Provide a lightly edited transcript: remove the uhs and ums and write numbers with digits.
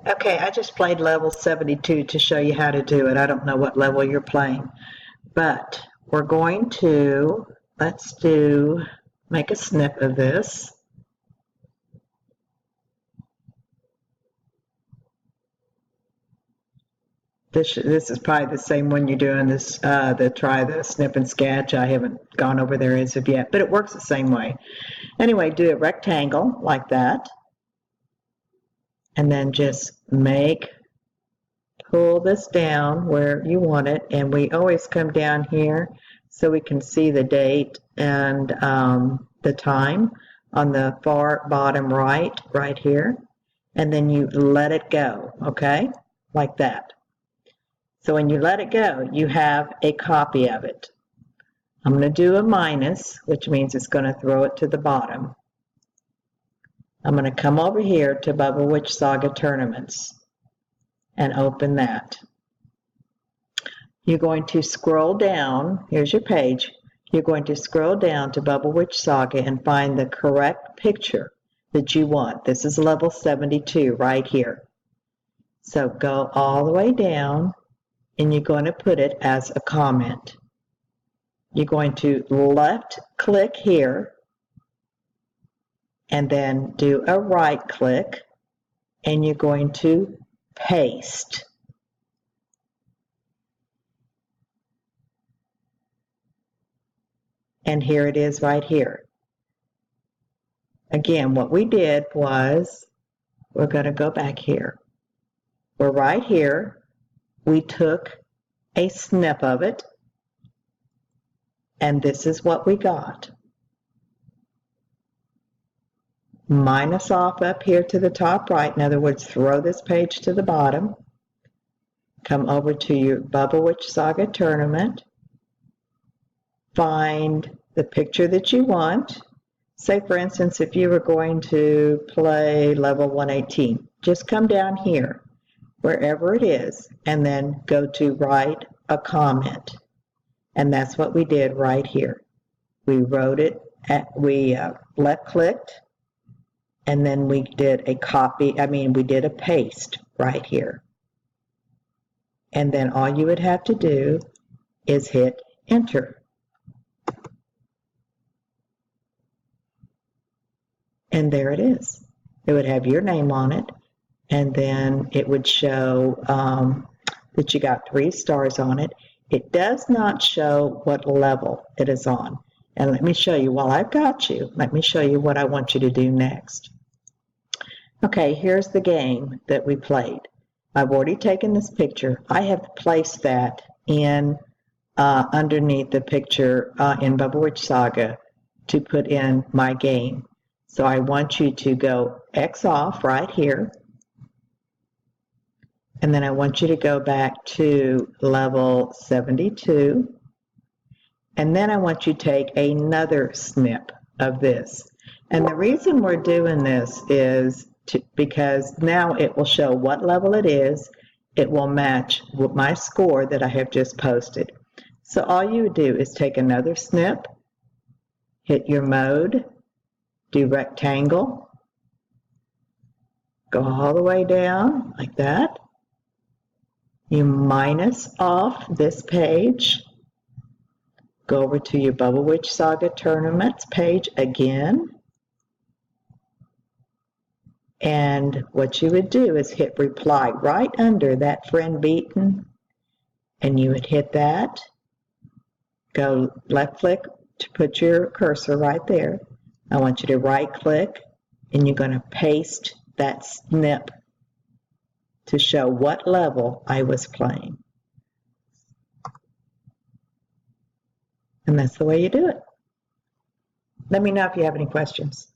Okay, I just played level 72 to show you how to do it. I don't know what level you're playing, but we're going to, make a snip of this. This is probably the same one you're doing this, try the snip and sketch. I haven't gone over there as of yet, but it works the same way. Anyway, do a rectangle like that, and then just pull this down where you want it, and we always come down here so we can see the date and the time on the far bottom right here, and then you let it go, okay, like that. So when you let it go, you have a copy of it. I'm going to do a minus, which means it's going to throw it to the bottom. I'm going to come over here to Bubble Witch Saga Tournaments and open that. You're going to scroll down. Here's your page. You're going to scroll down to Bubble Witch Saga and find the correct picture that you want. This is level 72 right here. So go all the way down, and you're going to put it as a comment. You're going to left click here, and then do a right click, and you're going to paste. And here it is right here. Again, what we did was, we're going to go back here. We're right here. We took a snip of it, and this is what we got. Minus off up here to the top right. In other words, throw this page to the bottom. Come over to your Bubble Witch Saga Tournament. Find the picture that you want. Say, for instance, if you were going to play level 118, just come down here, wherever it is, and then go to write a comment. And that's what we did right here. We wrote it, we left clicked, and then we did we did a paste right here. And then all you would have to do is hit enter. And there it is. It would have your name on it, and then it would show that you got 3 stars on it. It does not show what level it is on. And let me show you, while I've got you, let me show you what I want you to do next. Okay, here's the game that we played. I've already taken this picture. I have placed that in underneath the picture in Bubble Witch Saga to put in my game. So I want you to go X off right here. And then I want you to go back to level 72. And then I want you to take another snip of this. And the reason we're doing this is because now it will show what level it is. It will match with my score that I have just posted. So all you would do is take another snip, hit your mode, do rectangle, go all the way down like that. You minus off this page, go over to your Bubble Witch Saga Tournaments page again, and what you would do is hit reply right under that friend beaten, and you would hit that, go left click to put your cursor right there. I want you to right click, and you're going to paste that snip to show what level I was playing. And that's the way you do it. Let me know if you have any questions.